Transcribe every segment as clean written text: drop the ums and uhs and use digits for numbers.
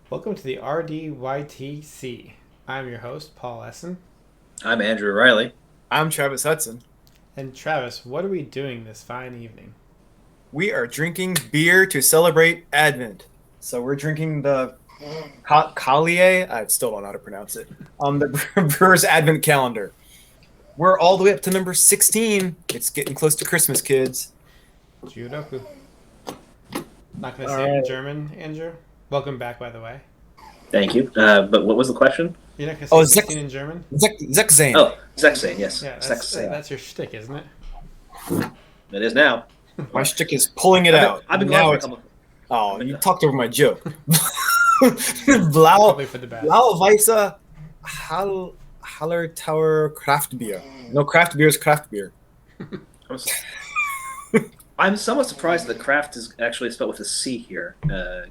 Welcome to the RDYTC. I'm your host, Paul Essen. I'm Andrew Riley. I'm Travis Hudson. And Travis, what are we doing this fine evening? We are drinking beer to celebrate Advent. So we're drinking the Collier. I still don't know how to pronounce it. The Brewer's Advent calendar. We're all the way up to number 16. It's getting close to Christmas, kids. Judoku. Not going to All say it in right. German, Andrew. Welcome back, by the way. Thank you. But what was the question? You're not going to Oh, say 16 in German? Zechzane. Oh, Zexane, yes. Yeah, Zexane. that's your shtick, isn't it? It is now. My shtick is pulling it I've been, out. I've been Now gone for a it's- couple. Oh, you talked over my joke. Blau Probably for the best. Weisse Hallertauer Craft Beer. No, craft beer is craft beer. I'm somewhat surprised that craft is actually spelled with a C here,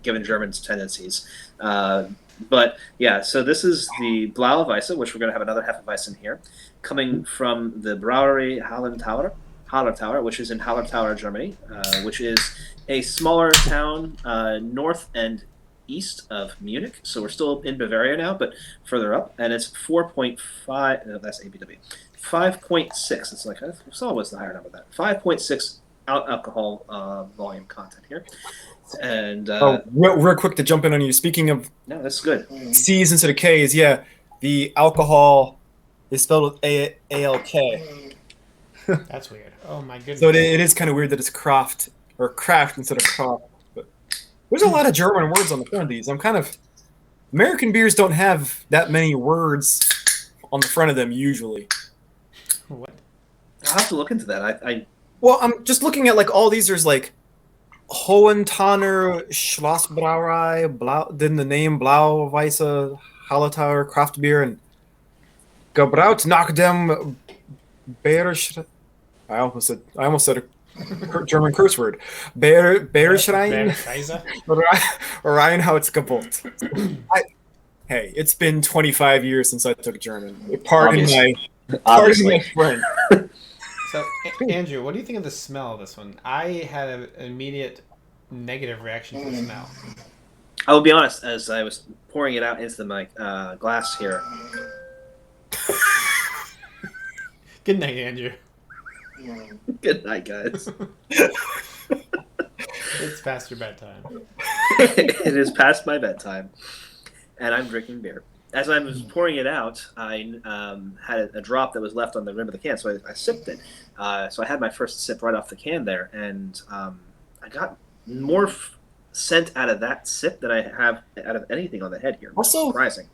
given German's tendencies. But yeah, so this is the Blau Weisse, which we're going to have another Hefeweizen here, coming from the Brauerei Hallertauer, which is in Hallertauer, Germany, which is a smaller town north and east of Munich. So we're still in Bavaria now, but further up, and it's 4.5. No, that's ABW. 5.6. It's like I saw it was the higher number than that. 5.6 alcohol volume content here, and Real quick to jump in on you. Speaking of no, that's good. C's instead of K's, yeah, the alcohol is spelled with A-L-K. That's weird. Oh, my goodness. So it is kind of weird that it's craft or craft instead of craft. But there's a lot of German words on the front of these. American beers don't have that many words on the front of them usually. What? I'll have to look into that. I Well, I'm just looking at like all these. There's like Hohentanner Schlossbrauerei, then the name Blau Weisse Hallertauer Craft Beer, and Gebraut nach dem Bayerisch. I almost said a German curse word. Bayerischrein Scheiße. Reinheitsgebot. Hey, it's been 25 years since I took German. Pardon my obviously. friend. So, Andrew, what do you think of the smell of this one? I had an immediate negative reaction to the smell. I will be honest. As I was pouring it out into my glass here, Good night, Andrew. good night, guys. It's past your bedtime. It is past my bedtime, and I'm drinking beer. As I was pouring it out, I had a drop that was left on the rim of the can, so I sipped it. So I had my first sip right off the can there, and I got more scent out of that sip than I have out of anything on the head here. Also- Surprising.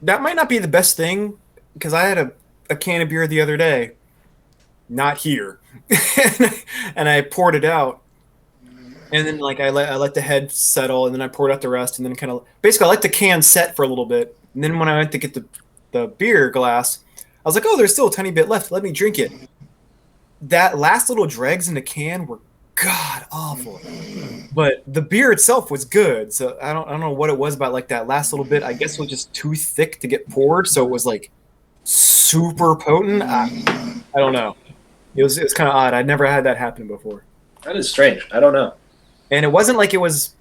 That might not be the best thing because I had a can of beer the other day, not here, and I poured it out, and then like I let the head settle, and then I poured out the rest, and then kind of basically I let the can set for a little bit, and then when I went to get the beer glass, I was like, oh, there's still a tiny bit left. Let me drink it. That last little dregs in the can were god awful, but the beer itself was good. So I don't know what it was about like that last little bit. I guess it was just too thick to get poured, so it was like super potent. I don't know. It was kind of odd. I'd never had that happen before, That is strange. I don't know. and it wasn't like it was.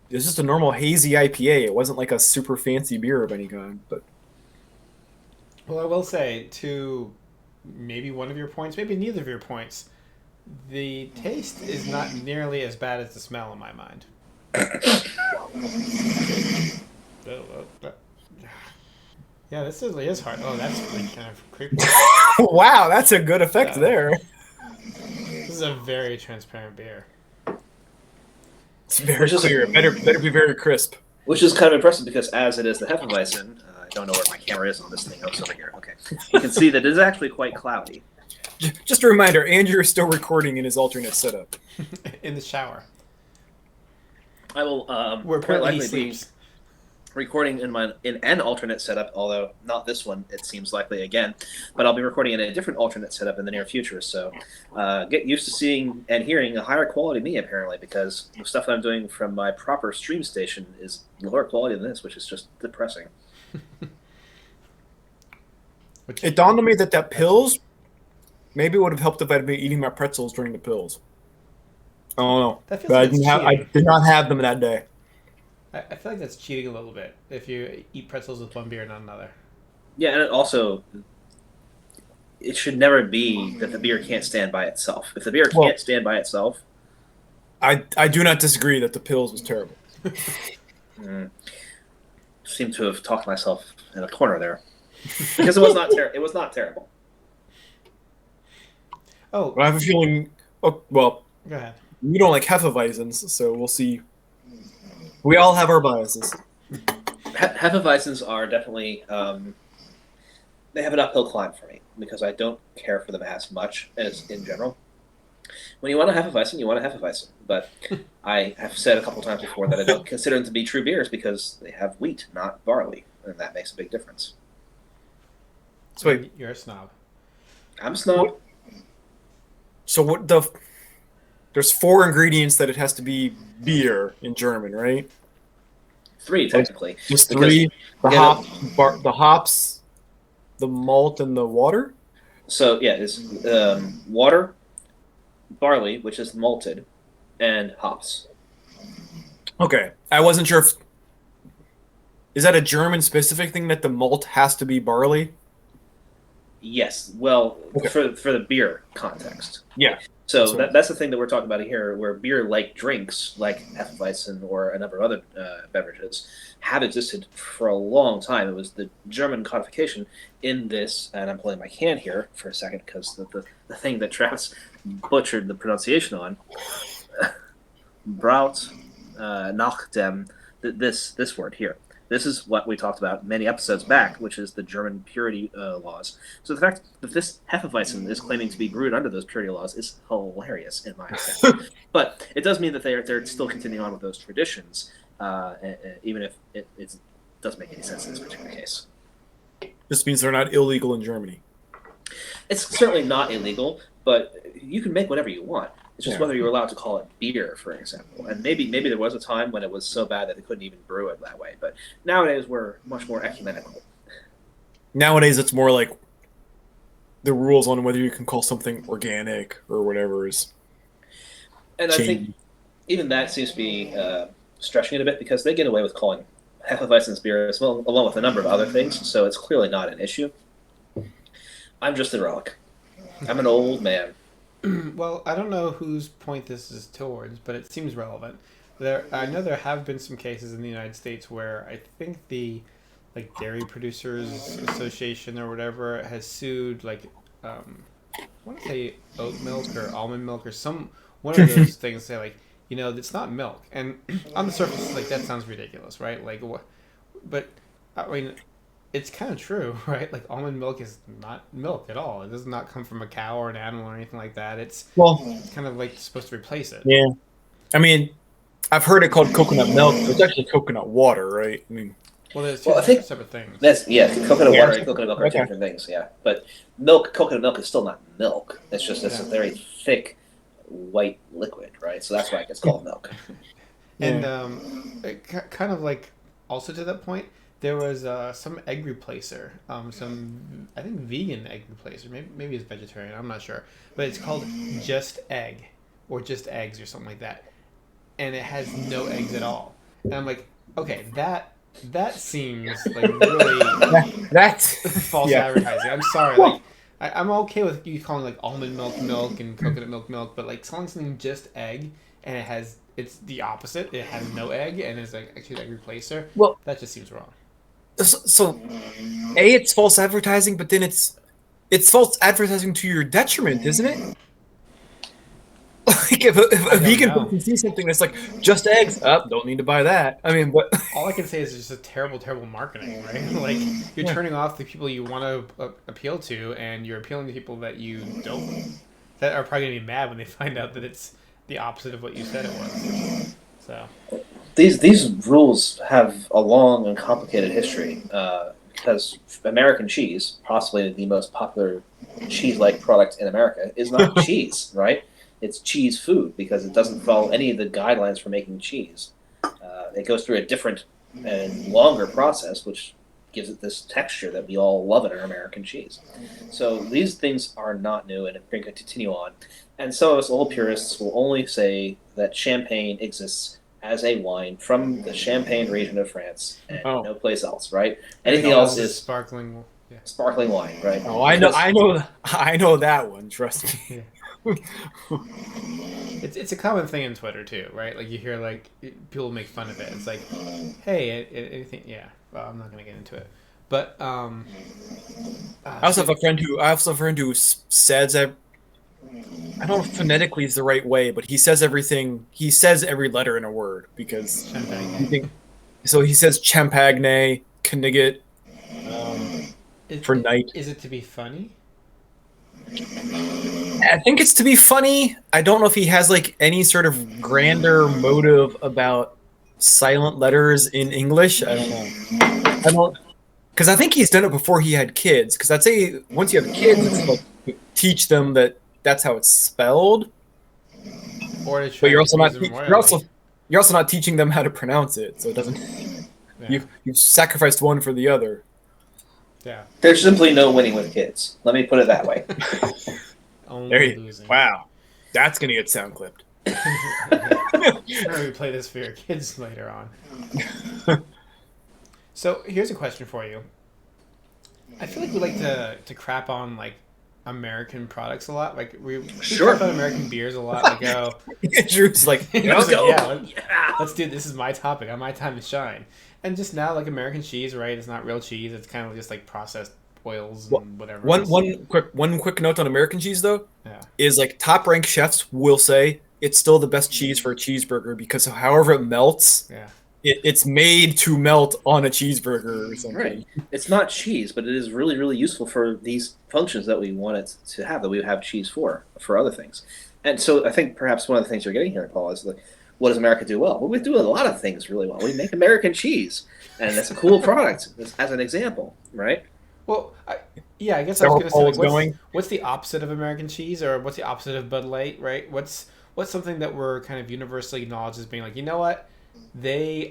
It was just a normal hazy IPA. It wasn't like a super fancy beer of any kind. But Well, I will say, to maybe one of your points, maybe neither of your points, the taste is not nearly as bad as the smell in my mind. Yeah, this really is hard. Oh, that's really kind of creepy. wow, that's a good effect there. This is a very transparent beer. It's very Which is clear. Better be very crisp. Which is kind of impressive because as it is the Hefeweizen, I don't know where my camera is on this thing. Oh, it's over here. Okay. You can see that it is actually quite cloudy. Just a reminder, Andrew is still recording in his alternate setup. In the shower. I will Where quite apparently he likely be sleeps. recording in an alternate setup, although not this one, it seems likely again. But I'll be recording in a different alternate setup in the near future. So get used to seeing and hearing a higher quality me, apparently, because the stuff that I'm doing from my proper stream station is lower quality than this, which is just depressing. It dawned on me that pills maybe would have helped if I'd been eating my pretzels during the pills. I don't know. That feels But like it's I cheating. did not have them that day. I feel like that's cheating a little bit if you eat pretzels with one beer and not another. Yeah, and it should never be that the beer can't stand by itself. If the beer Well, can't stand by itself, I do not disagree that the Pils was terrible. Seem to have talked myself in a corner there because it was not it was not terrible. Oh, But I have a feeling. Oh well, go ahead. we don't like Hefeweizens, so we'll see. We all have our biases. Hefeweizens are definitely they have an uphill climb for me because I don't care for them as much as in general. When you want a Hefeweizen, you want a Hefeweizen. But I have said a couple times before that I don't consider them to be true beers because they have wheat, not barley, and that makes a big difference. So wait, You're a snob. I'm a snob. so there's 4 ingredients that it has to be beer in German, right? 3 technically. Just Because- 3. The yeah, the hops, the malt, and the water. So yeah, it's water, barley, which is malted, and hops. Okay, I wasn't sure if is that a German specific thing that the malt has to be barley. Yes, well, Okay. for the beer context. Yeah. So So- that's the thing that we're talking about here, where beer-like drinks, like Hefeweizen or a number of other beverages, have existed for a long time. It was the German codification in this, and I'm pulling my can here for a second because the thing that Travis butchered the pronunciation on, Braut nach dem, this word here. This is what we talked about many episodes back, which is the German purity laws. So the fact that this Hefeweizen is claiming to be brewed under those purity laws is hilarious, in my opinion. But it does mean that they're still continuing on with those traditions, even if it doesn't make any sense in this particular case. This means they're not illegal in Germany. It's certainly not illegal, but you can make whatever you want. It's just Yeah. whether you're allowed to call it beer, for example. And maybe there was a time when it was so bad that they couldn't even brew it that way. But nowadays we're much more ecumenical. Nowadays, it's more like the rules on whether you can call something organic or whatever is And I think changing. even that seems to be stretching it a bit because they get away with calling Hefeweizen's beer as well, along with a number of other things. So it's clearly not an issue. I'm just a relic. I'm an old man. Well, I don't know whose point this is towards, but it seems relevant. I know there have been some cases in the United States where I think the Dairy Producers Association or whatever has sued I want to say oat milk or almond milk or one of those things. Say it's not milk, and on the surface that sounds ridiculous, right? But I mean, it's kind of true, right? Almond milk is not milk at all. It does not come from a cow or an animal or anything like that. It's kind of supposed to replace it. Yeah. I mean, I've heard it called coconut milk, but it's actually coconut water, right? I mean, Well, there's Well, I think separate things. Coconut Yeah. water and coconut milk are two different things, yeah. But coconut milk is still not milk. It's just it's a very thick white liquid, right? So that's why it gets called milk. And kind of also to that point, there was some egg replacer, some I think vegan egg replacer. Maybe it's vegetarian. I'm not sure, but it's called Just Egg or Just Eggs or something like that, and it has no eggs at all. And I'm like, okay, that seems really that's false yeah. advertising. I'm sorry. I'm okay with you calling almond milk and coconut milk, but calling something Just Egg and it's the opposite. It has no egg and it's actually an egg replacer. Well, that just seems wrong. So it's false advertising, but then it's false advertising to your detriment, isn't it? If a vegan person sees something that's just eggs, don't need to buy that. I mean, but all I can say is it's just a terrible marketing, right? You're turning off the people you want to appeal to, and you're appealing to people that you don't, that are probably gonna be mad when they find out that it's the opposite of what you said it was. So these rules have a long and complicated history because American cheese, possibly the most popular cheese-like product in America, is not cheese, right? It's cheese food because it doesn't follow any of the guidelines for making cheese. It goes through a different and longer process, which gives it this texture that we all love in our American cheese. So these things are not new and going to continue on. And some of us old purists will only say that champagne exists as a wine from the Champagne region of France and no place else, right? Anything Anything else is is sparkling. Yeah. sparkling wine, right? Oh, I know that one. Trust me. Yeah. It's a common thing in Twitter too, right? Like you hear like people make fun of it. It's like, hey, anything? Yeah. Well, I'm not gonna get into it, but I also have a friend who says that I don't know if phonetically is the right way, but he says everything. He says every letter in a word because so he says champagne, knigget, for night. Is it to be funny? I think it's to be funny. I don't know if he has like any sort of grander motive about silent letters in English. I don't know. Because I think he's done it before he had kids. Because I'd say once you have kids, it's like teach them that that's how it's spelled. Or to but you're also not teaching them how to pronounce it, so it doesn't. Yeah. You've sacrificed one for the other. Yeah. There's simply no winning with kids. Let me put it that way. Only losing. Wow, that's gonna get sound clipped. Sure, we play this for your kids later on. So here's a question for you. I feel like we like to crap on like American products a lot. Like we crap on American beers a lot. Like Drew's like, let's go. Yeah, let's do this. Is my topic. On my time to shine. And just now, like American cheese, right? It's not real cheese. It's kind of just like processed oils and whatever. One quick note on American cheese though, is like top ranked chefs will say it's still the best cheese for a cheeseburger because however it melts, it's made to melt on a cheeseburger or something. Right. It's not cheese, but it is really, really useful for these functions that we want it to have, that we have cheese for other things. And so I think perhaps one of the things you're getting here, Paul, is like, what does America do well? Well, we do a lot of things really well. We make American cheese, and that's a cool product as an example, right? Well, I guess I was going to say, like, what's the opposite of American cheese, or what's the opposite of Bud Light, right? What's something that we're kind of universally acknowledged as being like, you know what? They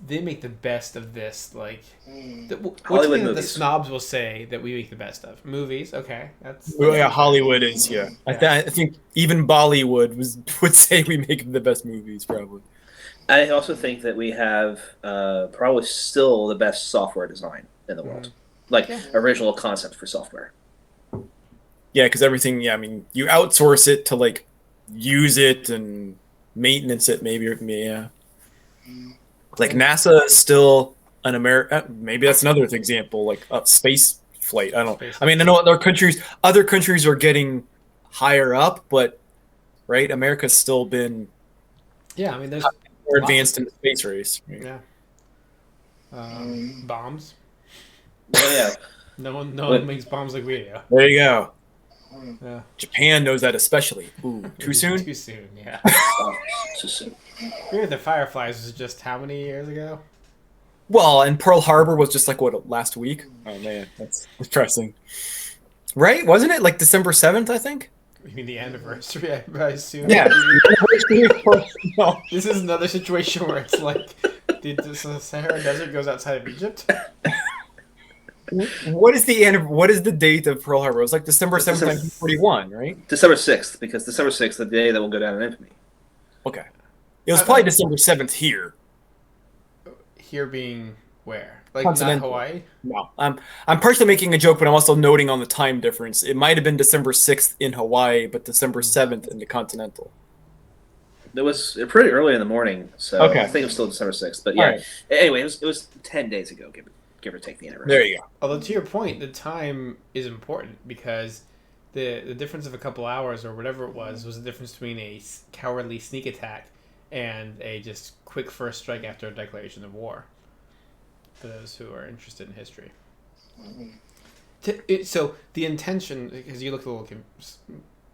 make the best of this. Like, what's the thing that the snobs will say that we make the best of? Movies, okay. Hollywood is, I think even Bollywood would say we make the best movies, probably. I also think that we have probably still the best software design in the world. Original concept for software. Yeah, because everything, I mean, you outsource it to, like, use it and maintenance it, maybe, Like NASA is still an maybe that's another example, like a space flight. I know other countries are getting higher up, but right, America's still been there's more advanced in the space race. Right? Yeah. Bombs. Oh, yeah. No one makes bombs like we do. There you go. Yeah. Japan knows that especially. Ooh, too soon? Too soon, yeah. Too soon. The Fireflies was just how many years ago? Well, and Pearl Harbor was just like, what, last week? Oh, man, that's depressing. Right? Wasn't it like December 7th, I think? You mean the anniversary, I assume? Yeah. This is another situation where it's like, the Sahara Desert goes outside of Egypt? What is the date of Pearl Harbor? It was like December 7th, 1941, right? December 6th, because December 6th, the day that will go down in infamy. Okay. It was probably December 7th here. Here being where? Like not Hawaii? No. I'm partially making a joke, but I'm also noting on the time difference. It might have been December 6th in Hawaii, but December 7th in the continental. It was pretty early in the morning, so I think it was still December 6th. But yeah, anyway, it was 10 days ago, give or take the anniversary. There you go. Although to your point, the time is important because the difference of a couple hours or whatever it was the difference between a cowardly sneak attack and a just quick first strike after a declaration of war. For those who are interested in history. So the intention, because you look a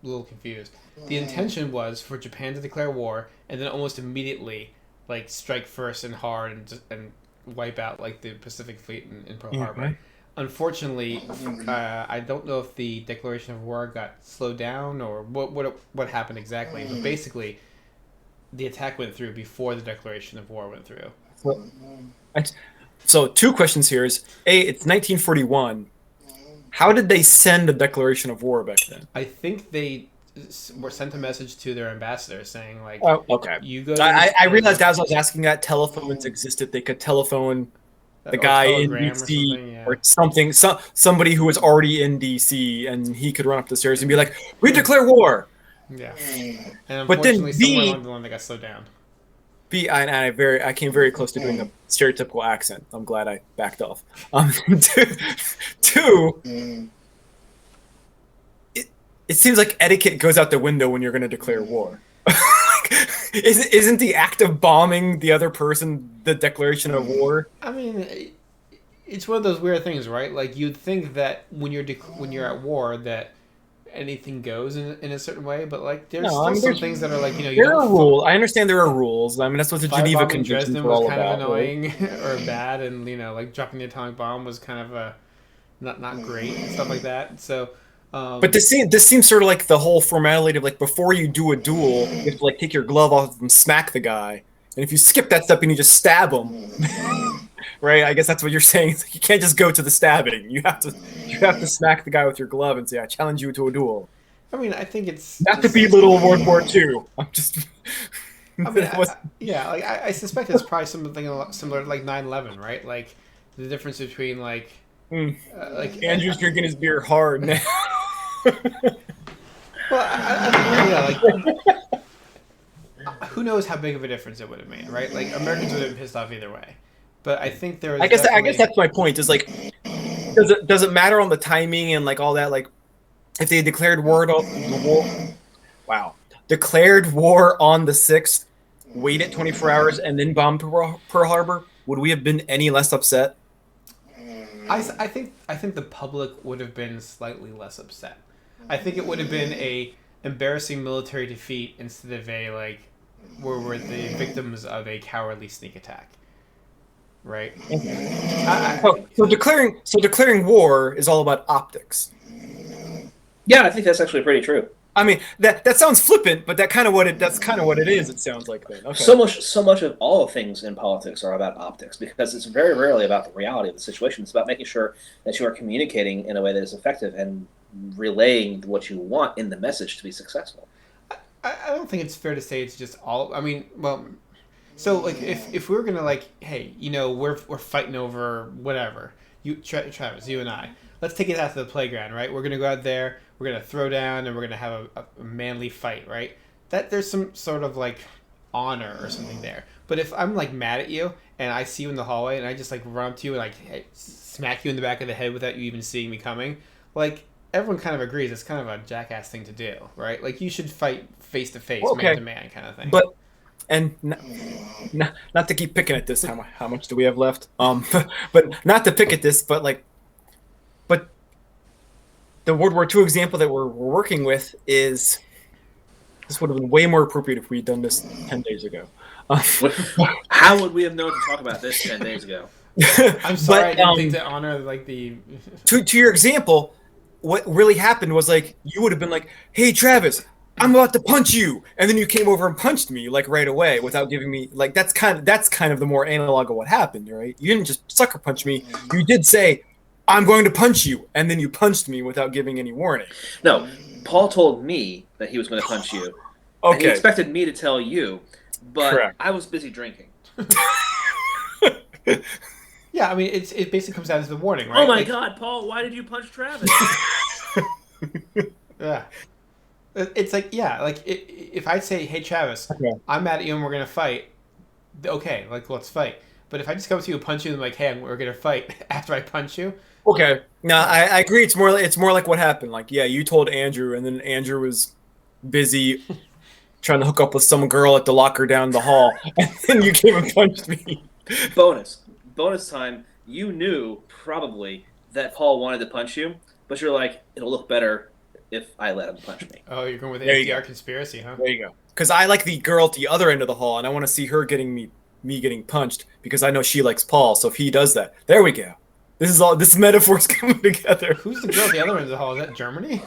little confused, the intention was for Japan to declare war and then almost immediately like strike first and hard and wipe out like the Pacific Fleet in Pearl Harbor. Unfortunately, I don't know if the declaration of war got slowed down or what happened exactly, but basically the attack went through before the declaration of war went through. So two questions here is, it's 1941. How did they send a declaration of war back then? I think they sent a message to their ambassador saying like, Oh, okay. you go. To I realized as I was asking that telephones existed. They could telephone the guy in DC or something. Somebody who was already in DC, and he could run up the stairs and be like, "We declare war." Yeah. And but then somewhere along the line they got slowed down. I came very close to doing a stereotypical accent. I'm glad I backed off. Two, it seems like etiquette goes out the window when you're going to declare war. Isn't the act of bombing the other person the declaration of war? I mean, it's one of those weird things, right? Like you'd think that when you're at war that anything goes in a certain way, but like there's some things that are like, you there are rules. I understand there are rules. I mean, that's what the Geneva Convention is all about. Dresden was kind of annoying or bad, and like dropping the atomic bomb was kind of not great and stuff like that. So. But this seems sort of like the whole formality of like before you do a duel, you have to like take your glove off and smack the guy, and if you skip that step and you just stab him, right? I guess that's what you're saying. It's like you can't just go to the stabbing. You have to smack the guy with your glove and say, "I challenge you to a duel." I mean, I think it's not to belittle World War II. I'm just. I mean, I suspect it's probably something similar to like 9/11, right? Like the difference between like Andrew's drinking his beer hard now. Well, who knows how big of a difference it would have made, right? Like Americans would have been pissed off either way. But I think there was. I guess that's my point. Is like, does it matter on the timing and like all that? Like, if they declared declared war on the 6th, waited 24 hours, and then bombed Pearl Harbor, would we have been any less upset? I think the public would have been slightly less upset. I think it would have been a embarrassing military defeat instead of a like we're the victims of a cowardly sneak attack, right? So declaring war is all about optics. Yeah, I think that's actually pretty true. I mean that sounds flippant, but that's kind of what it is. It sounds like that. Okay. So much of all things in politics are about optics because it's very rarely about the reality of the situation. It's about making sure that you are communicating in a way that is effective and relaying what you want in the message to be successful. I don't think it's fair to say it's just all. I mean, well, so like if we were gonna like, hey, we're fighting over whatever. Travis, you and I. Let's take it out to the playground, right? We're gonna go out there. We're gonna throw down, and we're gonna have a manly fight, right? That there's some sort of like honor or something there. But if I'm like mad at you and I see you in the hallway and I just like run up to you and like smack you in the back of the head without you even seeing me coming, like everyone kind of agrees it's kind of a jackass thing to do, right? Like you should fight face to face, man to man, kind of thing. But not to keep picking at this. How much do we have left? But not to pick at this, but the World War II example that we're working with is this would have been way more appropriate if we had done this 10 days ago. How would we have known to talk about this 10 days ago? I'm sorry, I didn't think to honor like the. To your example, what really happened was like you would have been like, "Hey, Travis, I'm about to punch you," and then you came over and punched me like right away without giving me like that's kind of the more analog of what happened, right? You didn't just sucker punch me. You did say, "I'm going to punch you," and then you punched me without giving any warning. No, Paul told me that he was going to punch you. Okay. And he expected me to tell you, but correct. I was busy drinking. Yeah, I mean, it basically comes down to the warning, right? Oh my God, Paul, why did you punch Travis? Yeah. It's like, yeah, like if I say, "Hey, Travis, I'm mad at you and we're going to fight," okay, like let's fight. But if I just come to you and punch you and I'm like, "Hey, we're going to fight," after I punch you. Okay. No, I agree. It's more like what happened. Like, yeah, you told Andrew and then Andrew was busy trying to hook up with some girl at the locker down the hall. And then you came and punched me. Bonus time, you knew probably that Paul wanted to punch you, but you're like, it'll look better if I let him punch me. Oh, you're going with the FDR conspiracy, huh? There you go. Because I like the girl at the other end of the hall, and I want to see her getting me getting punched because I know she likes Paul. So if he does that, there we go. This metaphor's coming together. Who's the girl at the other end of the hall? Is that Germany?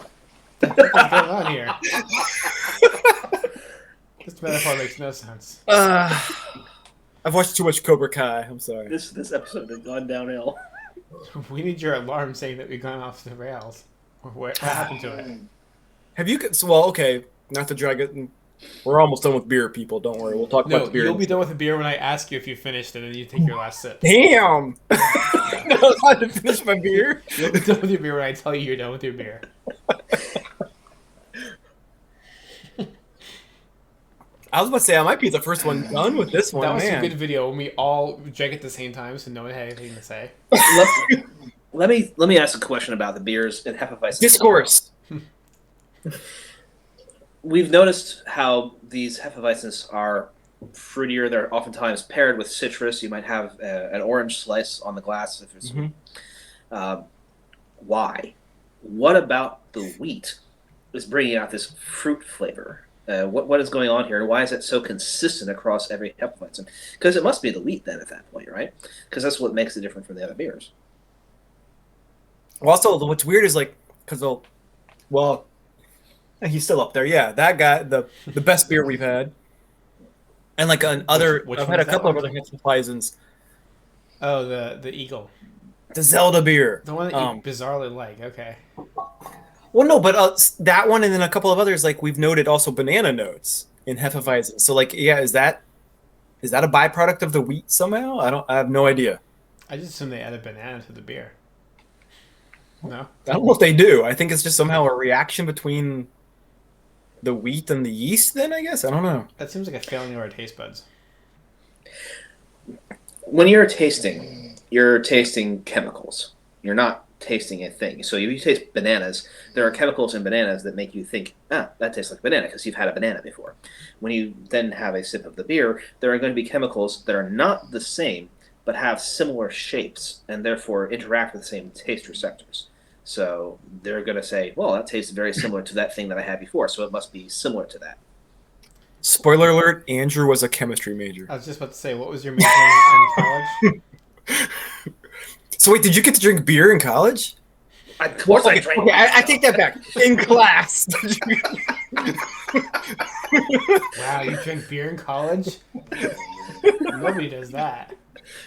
What's going on here? This metaphor makes no sense. I've watched too much Cobra Kai. I'm sorry. This episode has gone downhill. We need your alarm saying that we've gone off the rails. What happened to it? Have you? So, well, okay. Not to drag it. We're almost done with beer, people. Don't worry. We'll talk about No, the beer. you'll be done with the beer when I ask you if you finished it, and you take your last sip. Damn! I was about to finish my beer. You'll be done with your beer when I tell you you're done with your beer. I was about to say I might be the first one done with this one. That was man. a good video when we all drank at the same time, so no one had anything to say. Let me ask a question about the beers in Hefeweizen. Discourse. We've noticed how these Hefeweizens are fruitier. They're oftentimes paired with citrus. You might have an orange slice on the glass if it's. Why? What about the wheat is bringing out this fruit flavor? What is going on here, and why is it so consistent across every Hefeweizen? Because it must be the wheat then at that point, right? Because that's what makes it different from the other beers. Also, what's weird is like, well, he's still up there. Yeah, that guy, the best beer we've had, and like I've had a couple of other Hefeweizens. Oh, the Eagle, the Zelda beer, the one that you bizarrely like. Okay. Well, no, but that one and then a couple of others, like we've noted also banana notes in Hefeweizen. So, like, yeah, is that a byproduct of the wheat somehow? I have no idea. I just assume they added banana to the beer. No? I don't know if they do. I think it's just somehow a reaction between the wheat and the yeast then, I guess. I don't know. That seems like a failing of our taste buds. When you're tasting chemicals. You're not tasting a thing. So if you taste bananas, there are chemicals in bananas that make you think, that tastes like banana because you've had a banana before. When you then have a sip of the beer, there are going to be chemicals that are not the same but have similar shapes and therefore interact with the same taste receptors. So they're going to say, well, that tastes very similar to that thing that I had before, so it must be similar to that. Spoiler alert, Andrew was a chemistry major. I was just about to say, what was your major in college? So wait, did you get to drink beer in college? Of course I drank. Okay, I take that back. In class. Wow, you drank beer in college? Nobody does that.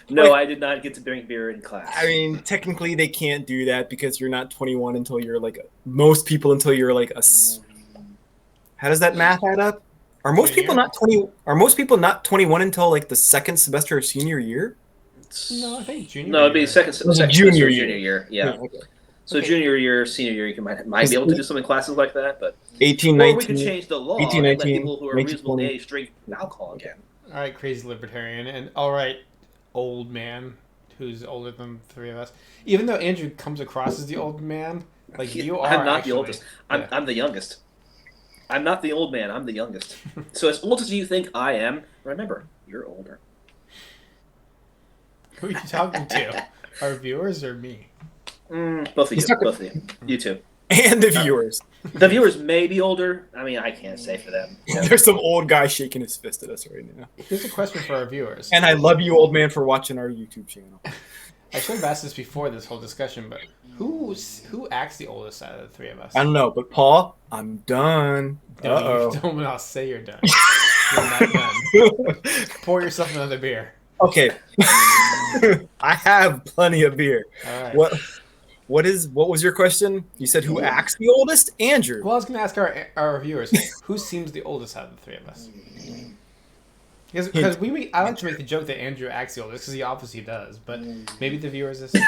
No, I did not get to drink beer in class. I mean, technically they can't do that because you're not 21 until you're like most people until you're like a. How does that math add up? Are most people not 20? Are most people not 21 until like the second semester of senior year? No, I think junior. No, it'd be second junior year. Yeah. Okay. So junior year, senior year, you might be able to do some in classes like that, but 18, or 19, we could change the law 18, and 19, let people who are 19, reasonable 20. age drink alcohol again. All right, crazy libertarian, and all right, old man who's older than the three of us. Even though Andrew comes across as the old man, like you are. I'm not actually the oldest. I'm the youngest. I'm not the old man. I'm the youngest. So as old as you think I am, remember, you're older. Who are you talking to? Our viewers or me? Both of you. Both of you. You too. And the viewers. The viewers may be older. I mean, I can't say for them. There's some old guy shaking his fist at us right now. Here's a question for our viewers. And I love you, old man, for watching our YouTube channel. I should have asked this before this whole discussion, but who acts the oldest out of the three of us? I don't know, but Paul, I'm done. No, you don't. I'll say you're done. You're not done. Pour yourself another beer. Okay. I have plenty of beer. All right. What was your question? You said who acts the oldest? Andrew. Well, I was going to ask our viewers, who seems the oldest out of the three of us? Because I like to make the joke that Andrew acts the oldest because he obviously does, but maybe the viewers is too.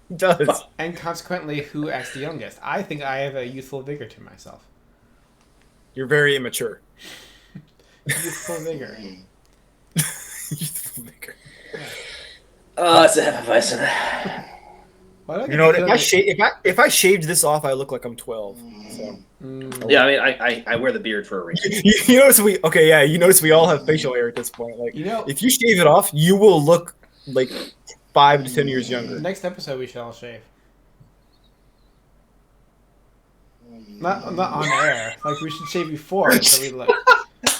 He does. And consequently, who acts the youngest? I think I have a youthful vigor to myself. You're very immature. Youthful vigor. Youthful vigor. Oh, it's a Hefeweizen. You know what? If I shaved this off, I look like I'm 12. So. Yeah, I mean, I wear the beard for a reason. You notice you notice we all have facial hair at this point. Like, if you shave it off, you will look like 5 to 10 years younger. Next episode, we should all shave. Not on air. Like, we should shave before so we look.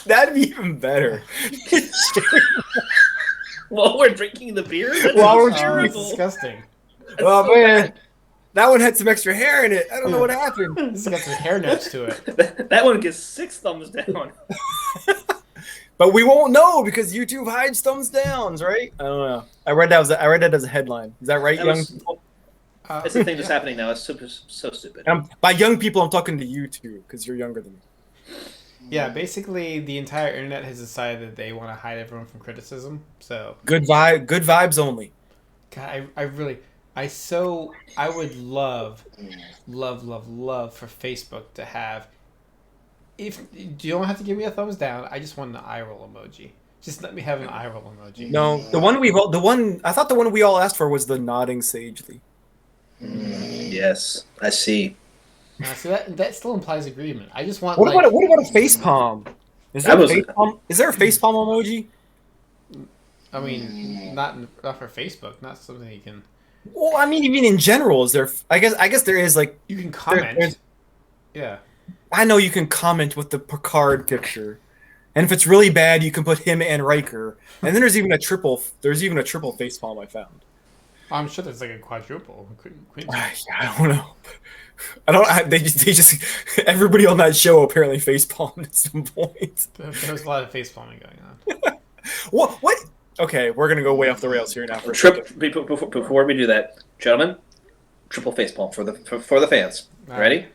That'd be even better. While we're drinking the beer? It's disgusting. Oh, so man. Bad. That one had some extra hair in it. I don't know what happened. This has got some hair notes to it. That one gets 6 thumbs down. But we won't know because YouTube hides thumbs downs, right? I don't know. I read that as a headline. Is that right, young people? It's a thing that's happening now. It's so stupid. By young people, I'm talking to you two because you're younger than me. Yeah, basically the entire internet has decided that they want to hide everyone from criticism. So good vibes only. God, I really, I would love for Facebook to have. If you don't have to give me a thumbs down, I just want an eye roll emoji. Just let me have an eye roll emoji. No, I thought the one we all asked for was the nodding sagely. Yes, I see. So that still implies agreement. I just want. What about a face palm? Is there a face palm emoji? I mean, not for Facebook. Not something you can. Well, I mean, in general, is there? I guess there is like. You can comment. Yeah. I know you can comment with the Picard picture, and if it's really bad, you can put him and Riker. And then there's even a triple face palm I found. I'm sure there's like a quadruple. I don't know. They just everybody on that show apparently face palmed at some point. There was a lot of face palming going on. What? Okay, we're gonna go way off the rails here now. Before we do that, gentlemen, triple face palm for the fans. All Ready? right.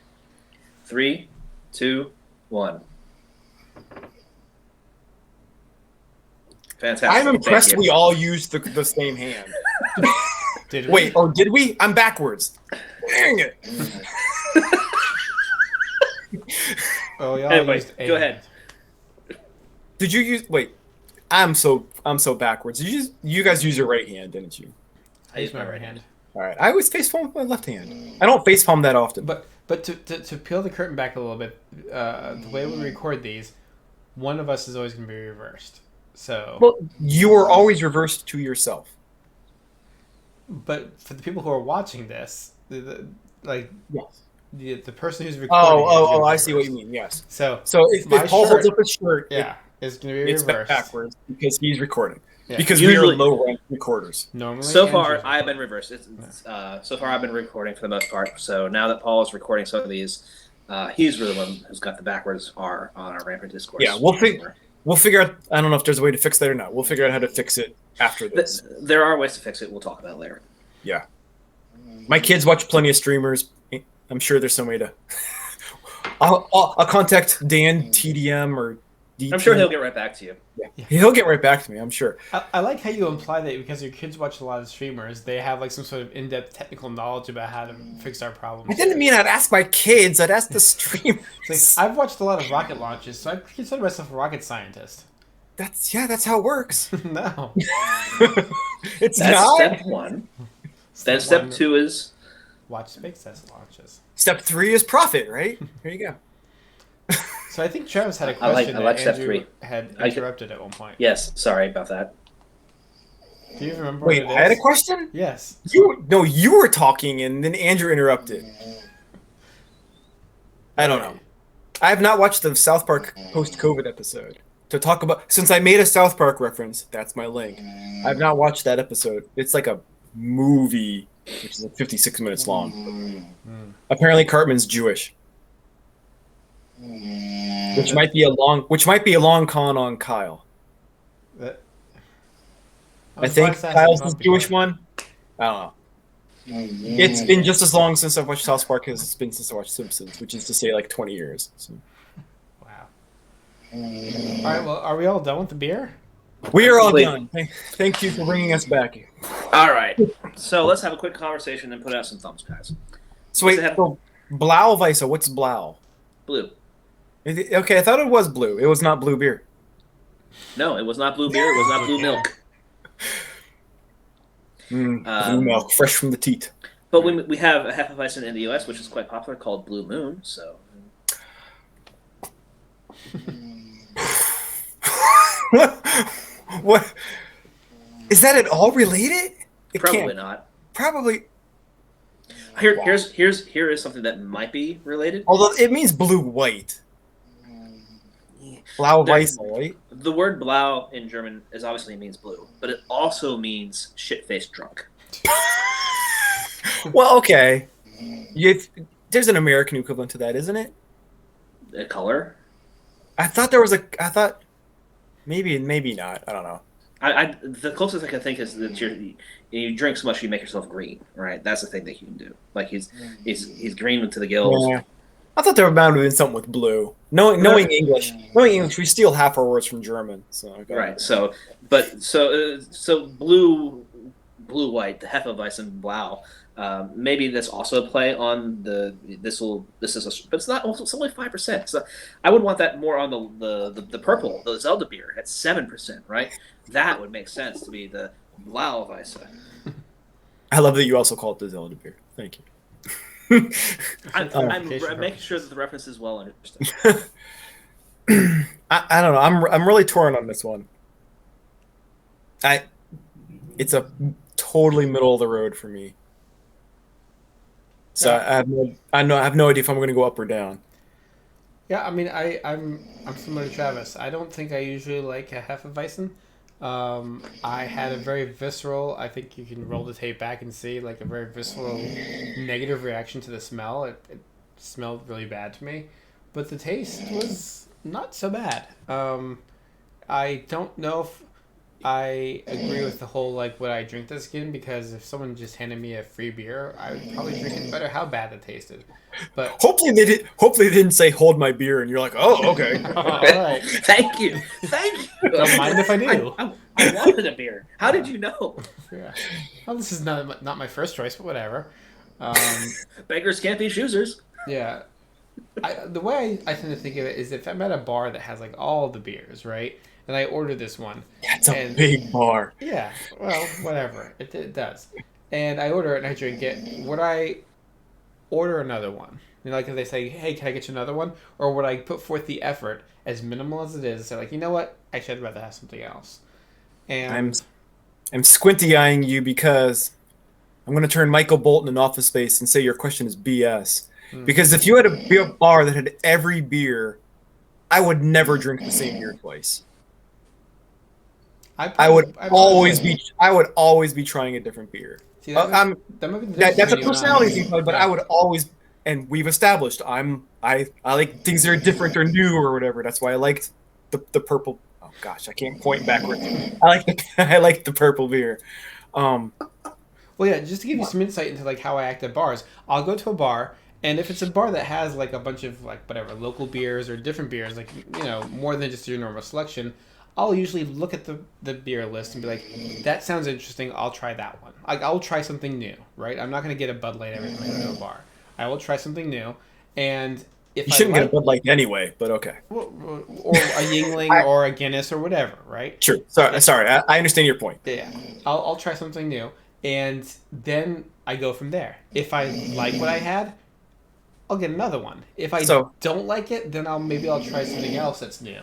3, 2, 1. Fantastic. I'm impressed we all used the same hand. Did we? Wait, did we? I'm backwards. Dang it. Oh, yeah. Anyway, go ahead. Did you use? Wait, I'm so backwards. You guys use your right hand, didn't you? I use my right hand. All right, I always face palm with my left hand. I don't face palm that often. But to peel the curtain back a little bit, the way we record these, one of us is always going to be reversed. So. Well, you are always reversed to yourself. But for the people who are watching this, the person who's recording. Oh! I see what you mean. Yes. So if Paul holds up his shirt, it's going to be reversed backwards because he's recording. Yeah. Because we are low-ranked recorders. Normally, so far, I've been reversed. So far, I've been recording for the most part. So now that Paul is recording some of these, he's really the one who's got the backwards R on our Rampant Discourse. Yeah, we'll figure out. I don't know if there's a way to fix that or not. We'll figure out how to fix it after this. There are ways to fix it. We'll talk about it later. Yeah. My kids watch plenty of streamers. I'm sure there's some way to. I'll contact Dan TDM or DT. I'm sure he'll get right back to you. Yeah. He'll get right back to me, I'm sure. I like how you imply that because your kids watch a lot of streamers, they have like some sort of in-depth technical knowledge about how to fix our problems. I didn't mean I'd ask my kids. I'd ask the streamers. Like, I've watched a lot of rocket launches, so I consider myself a rocket scientist. That's how it works. No. That's not. Step 1. Then step 2 is... watch SpaceX launches. Step 3 is profit, right? Here you go. So I think Travis had a question I like that step Andrew 3. had interrupted at one point. Yes, sorry about that. Do you remember Wait, what it is? I had a question? Yes. You were talking and then Andrew interrupted. I don't know. I have not watched the South Park post-COVID episode. To talk about, since I made a South Park reference, that's my link. I've not watched that episode. It's like a movie, which is like 56 minutes long. Apparently Cartman's Jewish. Which might be a long con on Kyle. I think Kyle's the Jewish one. I don't know. It's been just as long since I've watched South Park as it's been since I watched Simpsons, which is to say like 20 years. So. Wow. All right, well, are we all done with the beer? We are all done. Thank you for bringing us back. All right. So let's have a quick conversation and put out some thumbs, guys. So wait, Blau Weisse, what's Blau? Blue. Okay, I thought it was blue. It was not blue beer. No, it was not blue beer. It was not blue milk. Blue milk, fresh from the teat. But we have a Hefeweizen in the U.S., which is quite popular, called Blue Moon. So. What? Is that at all related? Probably not. Probably. Here is something that might be related. Although it means blue-white. Blau Weisse, right? The word blau in German obviously means blue, but it also means shit-faced drunk. Well, okay. There's an American equivalent to that, isn't it? A color? I thought there was I thought maybe not. I don't know. the closest I can think is that you drink so much you make yourself green, right? That's the thing that you can do. Like he's green to the gills. Yeah. I thought they were bound to be something with blue. Knowing English, we steal half our words from German. So okay. Right. So blue, white, the Hefeweizen Blau. Maybe that's also a play on but it's not. It's only 5%. So I would want that more on the purple, the Zelda beer at 7%, right? That would make sense to be the Blau Weisse. I love that you also call it the Zelda beer. Thank you. I'm making sure that the reference is well understood. I don't know. I'm really torn on this one. It's a totally middle of the road for me. So Yeah. I have no idea if I'm going to go up or down. Yeah, I mean, I'm similar to Travis. I don't think I usually like a Hefeweizen. I had a very visceral. I think you can roll the tape back and see like a very visceral negative reaction to the smell. It smelled really bad to me, but the taste was not so bad. I don't know if I agree with the whole like would I drink this again, because if someone just handed me a free beer, I would probably drink it no matter how bad it tasted. But Hopefully they didn't say hold my beer and you're like, oh, okay. all right, Thank you. don't mind if I do. I wanted a beer. How did you know? Yeah. Well, this is not my first choice, but whatever. Beggars can't be choosers. Yeah. The way I tend to think of it is if I'm at a bar that has like all the beers, right? And I order this one. That's a and, big bar. Yeah. Well, whatever. It does. And I order it and I drink it. Would I order another one? You know, like if they say, hey, can I get you another one? Or would I put forth the effort, as minimal as it is, and say like, you know what? Actually, I'd rather have something else. And I'm squinty eyeing you because I'm going to turn Michael Bolton in Office Space and say your question is BS. Because if you had a beer bar that had every beer, I would never drink the same beer twice. I would always be trying a different beer. See, that's a personality thing, but I would always, and we've established I like things that are different or new or whatever. That's why I liked the purple. Oh gosh, I can't point backwards. I like the purple beer. Well, yeah, just to give you some insight into like how I act at bars, I'll go to a bar, and if it's a bar that has like a bunch of like whatever local beers or different beers, like more than just your normal selection, I'll usually look at the beer list and be like, that sounds interesting. I'll try that one. Like I'll try something new, right? I'm not gonna get a Bud Light every time I go to a bar. I will try something new, and if you shouldn't get a Bud Light anyway, but okay. Or a Yingling or a Guinness or whatever, right? Sure. Sorry. I understand your point. Yeah, I'll try something new, and then I go from there. If I like what I had, I'll get another one. If I don't like it, then I'll try something else that's new.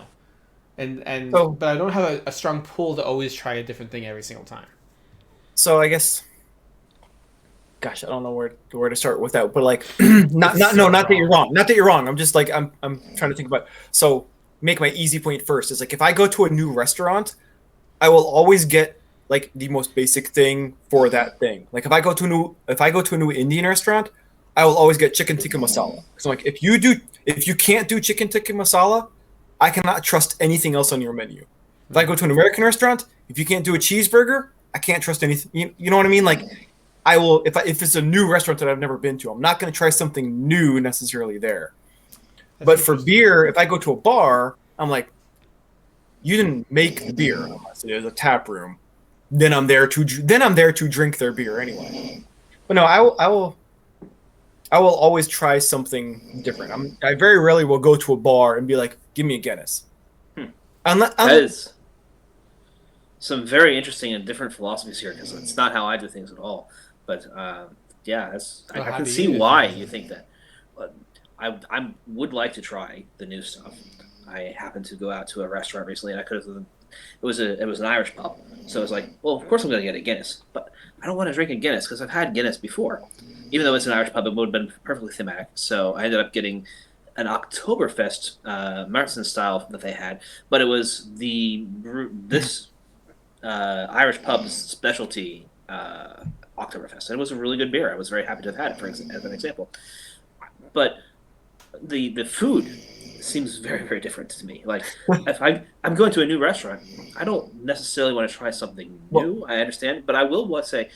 But I don't have a strong pull to always try a different thing every single time. So I guess, gosh, I don't know where to start with that. But like, not that you're wrong. Not that you're wrong. I'm just like I'm trying to think about. So make my easy point first. Is like if I go to a new restaurant, I will always get like the most basic thing for that thing. Like if I go to a new Indian restaurant, I will always get chicken tikka masala. So like if you can't do chicken tikka masala, I cannot trust anything else on your menu. If I go to an American restaurant, if you can't do a cheeseburger, I can't trust anything. You know what I mean? Like I will if it's a new restaurant that I've never been to, I'm not going to try something new necessarily there. But for beer, if I go to a bar, I'm like, you didn't make the beer unless there's a tap room. Then I'm there to drink their beer anyway. But no, I will always try something different. I very rarely will go to a bar and be like, give me a Guinness. That is some very interesting and different philosophies here, because it's not how I do things at all. But yeah, I can see why you think that. But I would like to try the new stuff. I happened to go out to a restaurant recently, and I could have. It was an Irish pub, so it was like, well, of course I'm going to get a Guinness, but I don't want to drink a Guinness because I've had Guinness before. Even though it's an Irish pub, it would have been perfectly thematic. So I ended up getting an Oktoberfest Märzen style that they had, but it was this Irish pub's specialty Oktoberfest, and it was a really good beer. I was very happy to have had it, as an example. But the food seems very, very different to me. Like, if I'm going to a new restaurant, I don't necessarily want to try something new. I understand, but I will want to say,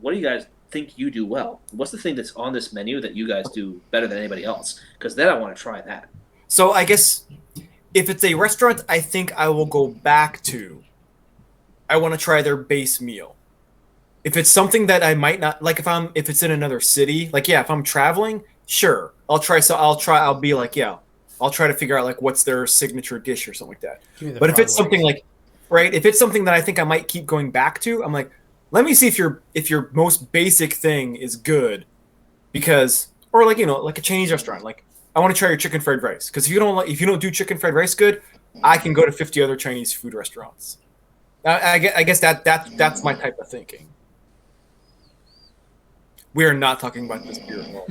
what do you guys think you do well? What's the thing that's on this menu that you guys do better than anybody else? Because then I want to try that. So I guess if it's a restaurant, I think I will go back to. I want to try their base meal. If it's something that I might not like, if it's in another city, like if I'm traveling, sure, I'll try. So I'll be like, I'll try to figure out like what's their signature dish or something like that. But if it's something like, right, if it's something that I think I might keep going back to, I'm like, let me see if your most basic thing is good, because or like like a Chinese restaurant, like I want to try your chicken fried rice, because if you don't do chicken fried rice good, I can go to 50 other Chinese food restaurants. I guess that's my type of thinking. We are not talking about this beer at all.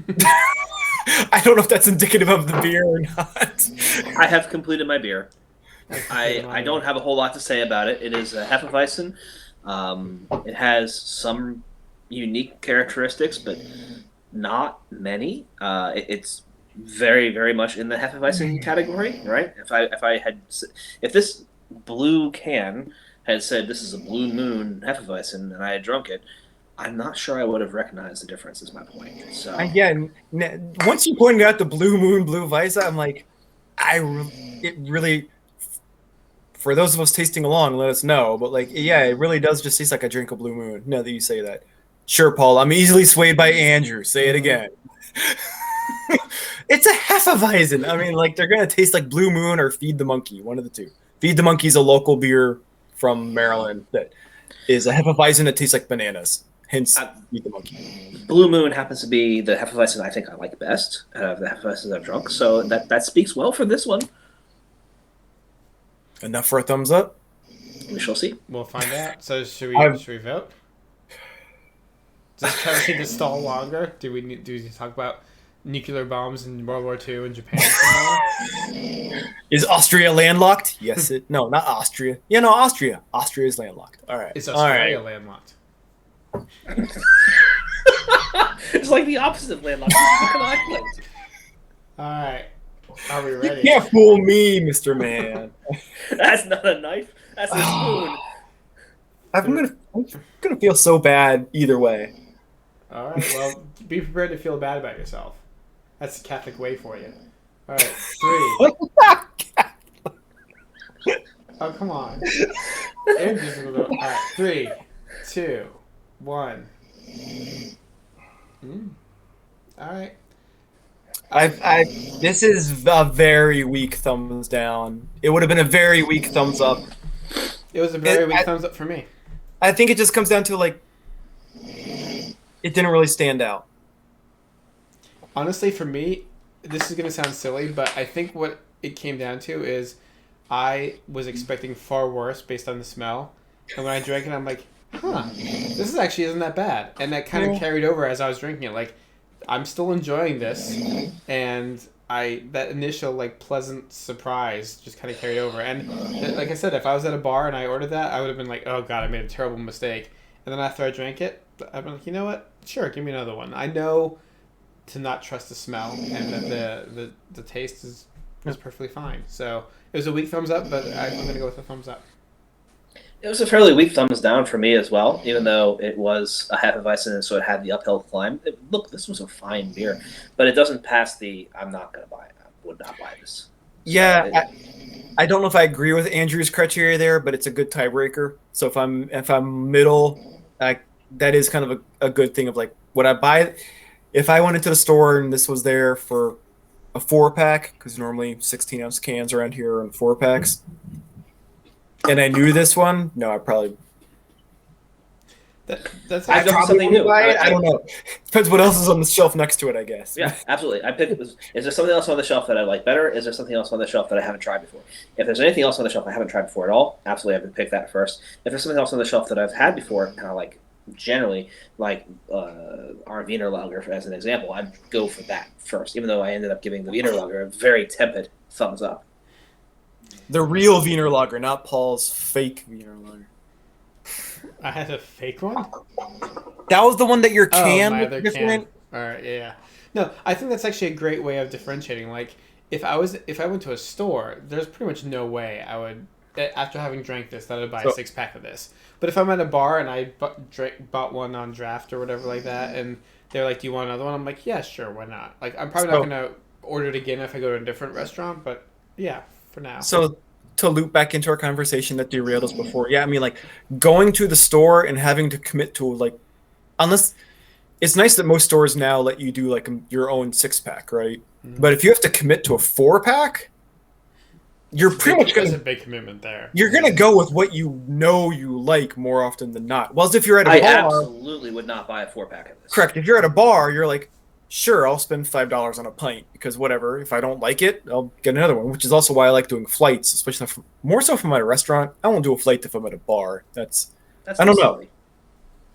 I don't know if that's indicative of the beer or not. I have completed my beer. I don't have a whole lot to say about it. It is a Hefeweizen. It has some unique characteristics, but not many. It's very, very much in the Hefeweizen category, right? If this blue can had said this is a Blue Moon Hefeweizen and I had drunk it, I'm not sure I would have recognized the difference. Is my point. So again, once you pointed out the Blue Moon Blue Weisse, I'm like, it really. For those of us tasting along, let us know. But like, it really does just taste like a drink of Blue Moon. Now that you say that, sure, Paul, I'm easily swayed by Andrew. Say it again. It's a Hefeweizen. I mean, like they're gonna taste like Blue Moon or Feed the Monkey, one of the two. Feed the Monkey is a local beer from Maryland that is a Hefeweizen that tastes like bananas. Hence, Feed the Monkey. Blue Moon happens to be the Hefeweizen I think I like best out of the Hefeweizens I've drunk. So that speaks well for this one. Enough for a thumbs up? We shall see. We'll find out. So should we vote? Does Trevor need to stall longer? Do we need to talk about nuclear bombs in World War II in Japan? Is Austria landlocked? Yes. No, not Austria. Yeah, no, Austria. Austria is landlocked. All right. Is Australia landlocked? It's like the opposite of landlocked. All right. Are we ready? You can't fool me, Mr. Man. That's not a knife. That's a spoon. I'm gonna feel so bad either way. All right. Well, be prepared to feel bad about yourself. That's the Catholic way for you. All right. 3. Oh, come on. All right. 3, 2, 1. All right. This is a very weak thumbs down. It would have been a very weak thumbs up. It was a very weak thumbs up for me. I think it just comes down to like it didn't really stand out. Honestly, for me, this is going to sound silly, but I think what it came down to is I was expecting far worse based on the smell. And when I drank it, I'm like, this actually isn't that bad. And that kind of carried over as I was drinking it. Like, I'm still enjoying this, and that initial like pleasant surprise just kind of carried over. And like I said, if I was at a bar and I ordered that, I would have been like, oh god, I made a terrible mistake. And then after I drank it, I'd been like, you know what? Sure, give me another one. I know to not trust the smell, and that the taste was perfectly fine. So it was a weak thumbs up, but I'm gonna go with a thumbs up. It was a fairly weak thumbs down for me as well, even though it was a Hefeweizen and so it had the uphill climb. Look, this was a fine beer, but it doesn't pass the I'm not going to buy it. I would not buy this. Yeah, I don't know if I agree with Andrew's criteria there, but it's a good tiebreaker. So if I'm middle, that is kind of a good thing of like, would I buy it? If I went into the store and this was there for a 4-pack, because normally 16-ounce cans around here are in 4-packs, and I knew this one, no, I probably. That's I've done something new. I don't know. Depends what else is on the shelf next to it, I guess. Yeah, absolutely. Is there something else on the shelf that I like better? Is there something else on the shelf that I haven't tried before? If there's anything else on the shelf I haven't tried before at all, absolutely I would pick that first. If there's something else on the shelf that I've had before, kind of like generally like our Wiener Lager as an example, I'd go for that first, even though I ended up giving the Wiener Lager a very tepid thumbs up. The real Wiener Lager, not Paul's fake Wiener Lager. I had a fake one? That was the one that your Oh, can my was other different? can. All right, yeah. No, I think that's actually a great way of differentiating. Like, if I went to a store, there's pretty much no way I would, after having drank this, that I'd buy a 6-pack of this. But if I'm at a bar and I bought one on draft or whatever like that, and they're like, "Do you want another one?" I'm like, "Yeah, sure, why not?" Like, I'm probably not gonna order it again if I go to a different restaurant, but yeah, for now. So to loop back into our conversation that derailed us before, yeah, I mean, like going to the store and having to commit to like, unless it's nice that most stores now let you do like your own 6-pack, right? Mm-hmm. But if you have to commit to a 4-pack, you're pretty much there's a big commitment there. You're gonna go with what you know you like more often than not. Well, as if you're at a bar, I absolutely would not buy a 4-pack of this. Correct. If you're at a bar, you're like, sure, I'll spend $5 on a pint because whatever. If I don't like it, I'll get another one. Which is also why I like doing flights, especially more so if I'm at a restaurant. I won't do a flight if I'm at a bar. That's I don't know. Silly.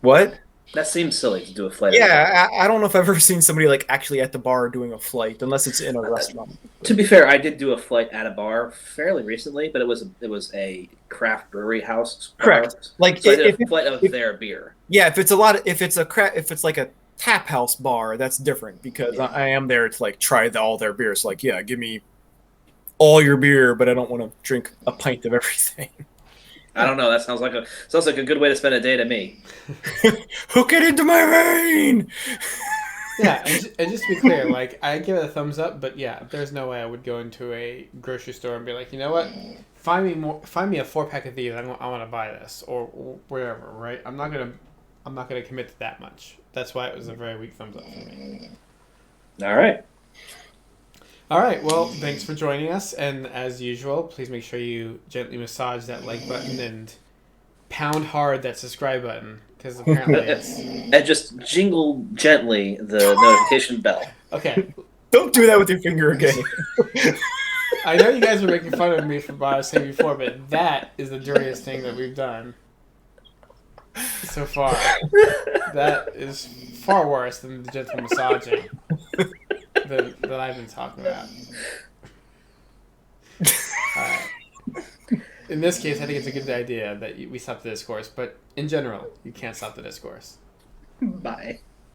What? That seems silly to do a flight. Yeah, I don't know if I've ever seen somebody like actually at the bar doing a flight, unless it's in a restaurant. To be fair, I did do a flight at a bar fairly recently, but it was a craft brewery house. Correct. Bar. Like so I did a flight of their beer. Yeah, if it's like a tap house bar, that's different because I am there to like try all their beers. Like, yeah, give me all your beer, but I don't want to drink a pint of everything. I don't know. That sounds like a good way to spend a day to me. Hook it into my vein. Yeah, and just to be clear, like I give it a thumbs up, but yeah, there's no way I would go into a grocery store and be like, you know what, find me a 4-pack of these. I want to buy this or wherever. Right? I'm not gonna commit to that much. That's why it was a very weak thumbs up for me. All right. All right, well, thanks for joining us, and as usual, please make sure you gently massage that like button and pound hard that subscribe button, because apparently it's... And just jingle gently the notification bell. Okay. Don't do that with your finger again. I know you guys were making fun of me for what I was saying before, but that is the dirtiest thing that we've done so far. That is far worse than the gentle massaging that I've been talking about. In this case, I think it's a good idea that we stop the discourse, but in general, you can't stop the discourse. Bye.